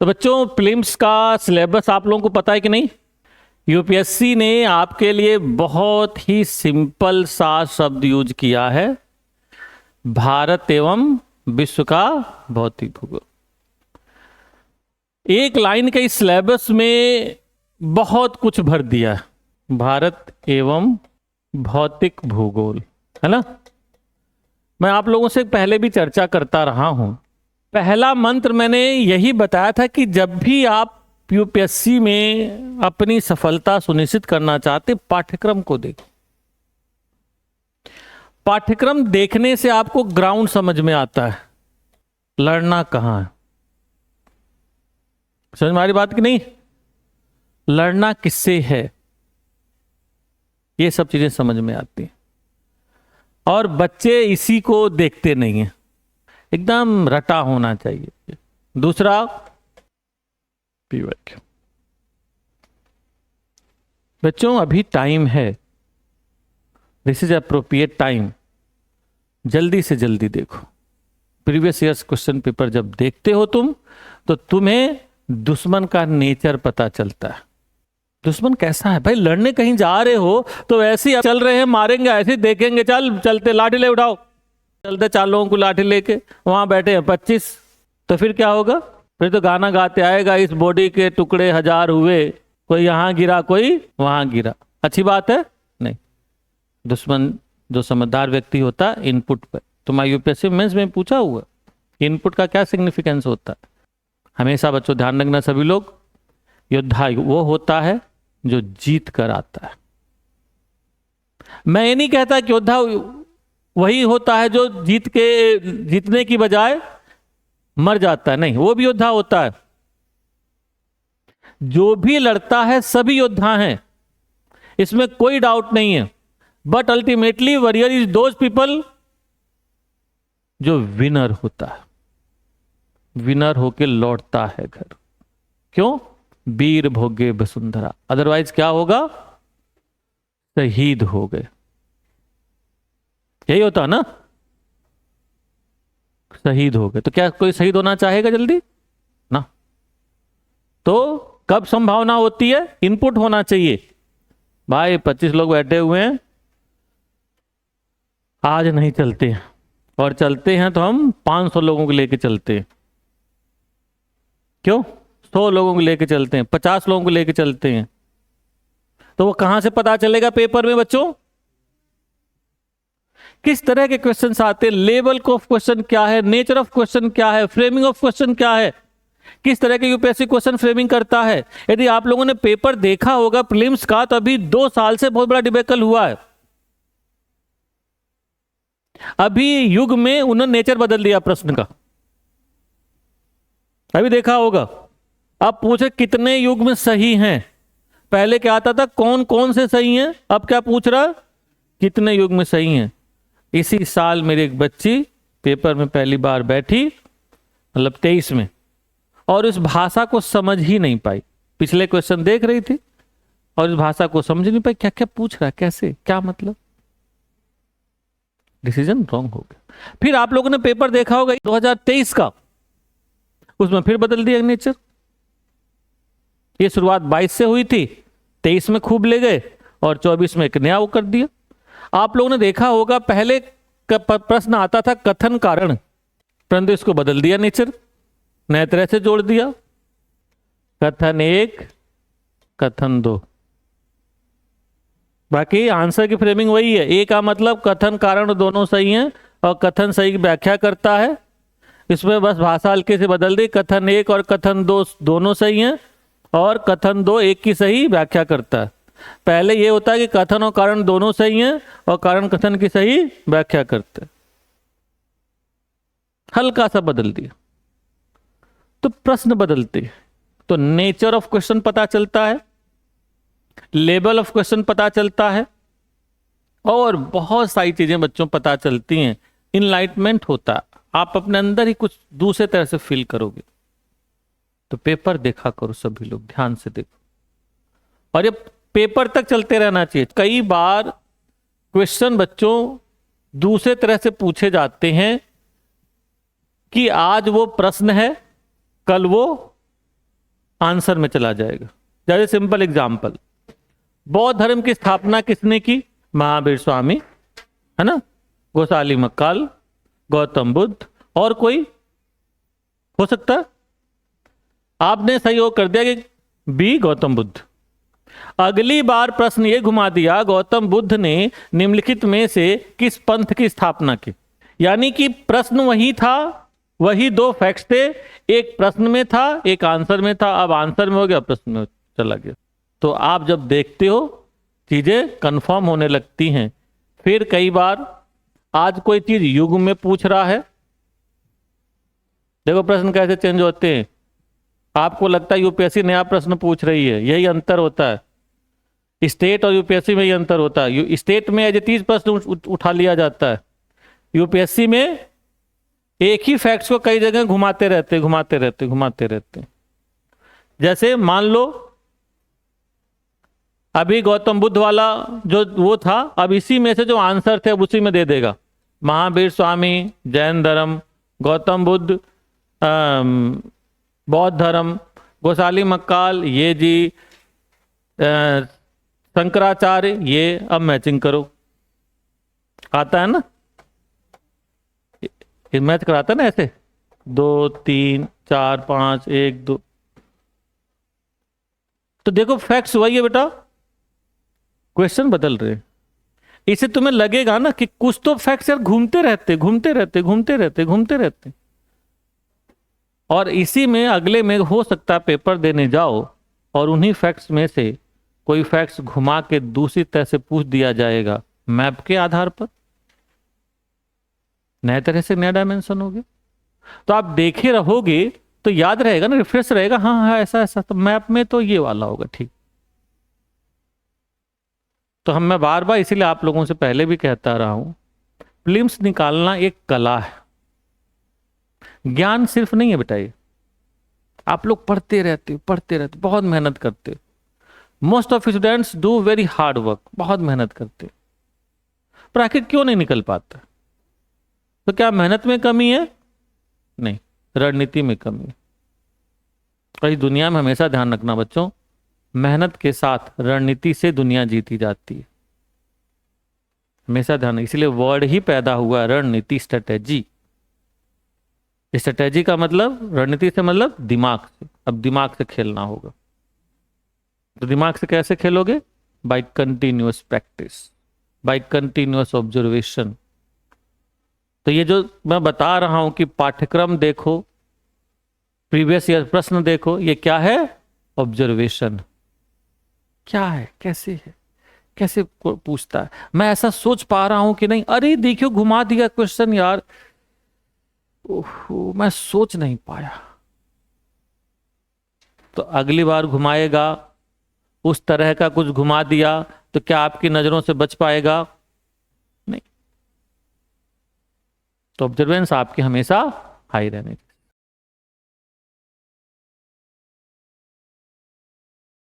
तो बच्चों प्रीलिम्स का सिलेबस आप लोगों को पता है कि नहीं? यूपीएससी ने आपके लिए बहुत ही सिंपल सा शब्द यूज किया है, भारत एवं विश्व का भौतिक भूगोल। एक लाइन के इस सिलेबस में बहुत कुछ भर दिया है, भारत एवं भौतिक भूगोल, है ना। मैं आप लोगों से पहले भी चर्चा करता रहा हूं। पहला मंत्र मैंने यही बताया था कि जब भी आप यूपीएससी में अपनी सफलता सुनिश्चित करना चाहते, पाठ्यक्रम को देखो। पाठ्यक्रम देखने से आपको ग्राउंड समझ में आता है, लड़ना कहां है। समझ में आ रही बात कि नहीं? लड़ना किससे है, ये सब चीजें समझ में आती हैं। और बच्चे इसी को देखते नहीं हैं, एकदम रटा होना चाहिए। दूसरा पीवाईक्यू। बच्चों अभी टाइम है, दिस इज अप्रोप्रिएट टाइम। जल्दी से जल्दी देखो। प्रीवियस ईयर्स क्वेश्चन पेपर जब देखते हो तुम, तो तुम्हें दुश्मन का नेचर पता चलता है। दुश्मन कैसा है भाई? लड़ने कहीं जा रहे हो तो ऐसे ही चल रहे हैं, मारेंगे ऐसे देखेंगे, चल चलते लाठी ले उठाओ, चलते 4 लोगों को लाठी लेके, वहां बैठे हैं 25, तो फिर क्या होगा? फिर तो गाना गाते आएगा, इस बॉडी के टुकड़े 1000 हुए, कोई यहां गिरा कोई वहां गिरा। अच्छी बात है? नहीं। दुश्मन जो समझदार व्यक्ति होता है इनपुट पर, तुम्हारा यूपीएससी मेंस में पूछा हुआ इनपुट का क्या सिग्निफिकेंस होता है। हमेशा बच्चों ध्यान रखना सभी लोग, योद्धा वो होता है जो जीत कर आता है। मैं ये नहीं कहता कि योद्धा वही होता है जो जीतने की बजाय मर जाता है, नहीं, वो भी योद्धा होता है। जो भी लड़ता है सभी योद्धा हैं, इसमें कोई डाउट नहीं है। But ultimately warrior is those people जो विनर होता है, विनर होके लौटता है घर। क्यों? वीर भोगे वसुंधरा, अदरवाइज क्या होगा? शहीद हो गए। यही होता ना, शहीद हो गए। तो क्या कोई शहीद होना चाहेगा जल्दी ना? तो कब संभावना होती है? इनपुट होना चाहिए। भाई 25 लोग बैठे हुए हैं, आज नहीं चलते हैं, और चलते हैं तो हम 500 लोगों को लेके चलते हैं। क्यों? 100 लोगों को लेके चलते हैं, 50 लोगों को लेके चलते हैं। तो वो कहां से पता चलेगा पेपर में बच्चों? किस तरह के क्वेश्चंस आते हैं, लेवल ऑफ क्वेश्चन क्या है, नेचर ऑफ क्वेश्चन क्या है, फ्रेमिंग ऑफ क्वेश्चन क्या है, किस तरह के यूपीएससी क्वेश्चन फ्रेमिंग करता है। यदि आप लोगों ने पेपर देखा होगा प्रीलिम्स का, तो अभी 2 साल से बहुत बड़ा डिबेकल हुआ है। अभी युग में उन्होंने नेचर बदल दिया प्रश्न का, अभी देखा होगा। अब पूछे कितने युग में सही हैं। पहले क्या आता था, कौन कौन से सही हैं, अब क्या पूछ रहा, कितने युग में सही हैं। इसी साल मेरी एक बच्ची पेपर में पहली बार बैठी, मतलब 23 में, और इस भाषा को समझ ही नहीं पाई। पिछले क्वेश्चन देख रही थी और इस भाषा को समझ नहीं पाई, क्या क्या पूछ रहा है, कैसे, क्या मतलब। डिसीजन रॉन्ग हो गया। फिर आप लोगों ने पेपर देखा होगा 2023 का, उसमें फिर बदल दिया नेचर। ये शुरुआत 22 से हुई थी, 23 में खूब ले गए और 24 में एक नया वो कर दिया। आप लोगों ने देखा होगा पहले प्रश्न आता था कथन कारण, परंतु इसको बदल दिया नेचर, नए तरह से जोड़ दिया। कथन 1, कथन 2। बाकी आंसर की फ्रेमिंग वही है। ए का मतलब कथन कारण दोनों सही हैं और कथन सही की व्याख्या करता है। इसमें बस भाषा हल्के से बदल दी, कथन 1 और कथन 2 दोनों सही हैं और कथन 2 एक की सही व्याख्या करता है। पहले ये होता है कि कथन और कारण दोनों सही हैं और कारण कथन की सही व्याख्या करते हैं। हल्का सा बदल दिया तो प्रश्न बदलते हैं, तो नेचर ऑफ क्वेश्चन पता चलता है, लेवल ऑफ क्वेश्चन पता चलता है, और बहुत सारी चीजें बच्चों पता चलती हैं। इनलाइटमेंट होता है, आप अपने अंदर ही कुछ दूसरे तरह से फील करोगे। तो पेपर देखा करो सभी लोग, ध्यान से देखो, और ये पेपर तक चलते रहना चाहिए। कई बार क्वेश्चन बच्चों दूसरे तरह से पूछे जाते हैं कि आज वो प्रश्न है, कल वो आंसर में चला जाएगा। जैसे सिंपल एग्जाम्पल, बौद्ध धर्म की स्थापना किसने की? महावीर स्वामी, है ना, गोसाली मक्काल, गौतम बुद्ध, और कोई हो सकता है? आपने सहयोग कर दिया कि बी गौतम बुद्ध। अगली बार प्रश्न ये घुमा दिया, गौतम बुद्ध ने निम्नलिखित में से किस पंथ की स्थापना की? यानी कि प्रश्न वही था, वही दो फैक्ट्स थे, एक प्रश्न में था, एक आंसर में था। अब आंसर में हो गया, प्रश्न में चला गया। तो आप जब देखते हो चीजें कंफर्म होने लगती हैं। फिर कई बार आज कोई चीज युग में पूछ रहा है, देखो प्रश्न कैसे चेंज होते हैं। आपको लगता है यूपीएससी नया प्रश्न पूछ रही है, यही अंतर होता है। स्टेट और यूपीएससी में यही अंतर होता है। स्टेट में एज इट इज प्रश्न उठा लिया जाता है, यूपीएससी में एक ही फैक्ट्स को कई जगह घुमाते रहते। जैसे मान लो अभी गौतम बुद्ध वाला जो वो था, अब इसी में से जो आंसर थे अब उसी में दे देगा। महावीर स्वामी जैन धर्म, गौतम बुद्ध बौद्ध धर्म, गोसाली मक्काल ये जी, शंकराचार्य ये। अब मैचिंग करो, आता है ना, मैच कराता है ना ऐसे 2 3 4 5 1 2। तो देखो फैक्ट्स वही है बेटा, क्वेश्चन बदल रहे। इसे तुम्हें लगेगा ना कि कुछ तो फैक्ट्स यार घूमते रहते। और इसी में अगले में हो सकता है पेपर देने जाओ और उन्हीं फैक्ट्स में से कोई फैक्ट्स घुमा के दूसरी तरह से पूछ दिया जाएगा, मैप के आधार पर, नए तरह से नया डायमेंशन हो गया। तो आप देखे रहोगे तो याद रहेगा ना, रिफ्रेश रहेगा, हाँ ऐसा तो मैप में तो ये वाला होगा, ठीक। तो मैं बार बार इसीलिए आप लोगों से पहले भी कहता रहा हूं, प्रीलिम्स निकालना एक कला है, ज्ञान सिर्फ नहीं है बेटा। ये आप लोग पढ़ते रहते, बहुत मेहनत करते। Most of students do very hard work, बहुत मेहनत करते, पर आखिर क्यों नहीं निकल पाता? तो क्या मेहनत में कमी है? नहीं, रणनीति में कमी है। और इस दुनिया में हमेशा ध्यान रखना बच्चों, मेहनत के साथ रणनीति से दुनिया जीती जाती है, हमेशा ध्यान। इसलिए वर्ड ही पैदा हुआ रणनीति, स्ट्रेटेजी। स्ट्रेटेजी का मतलब, रणनीति से मतलब दिमाग से। अब दिमाग से खेलना होगा, तो दिमाग से कैसे खेलोगे? By continuous practice, by continuous observation. तो ये जो मैं बता रहा हूं कि पाठ्यक्रम देखो, प्रीवियस ईयर प्रश्न देखो, ये क्या है? ऑब्जर्वेशन। क्या है, कैसे है, कैसे पूछता है, मैं ऐसा सोच पा रहा हूं कि नहीं, अरे देखियो घुमा दिया क्वेश्चन यार, ओहो मैं सोच नहीं पाया। तो अगली बार घुमाएगा, उस तरह का कुछ घुमा दिया तो क्या आपकी नजरों से बच पाएगा? नहीं। तो ऑब्जर्वेंस आपकी हमेशा हाई रहने चाहिए।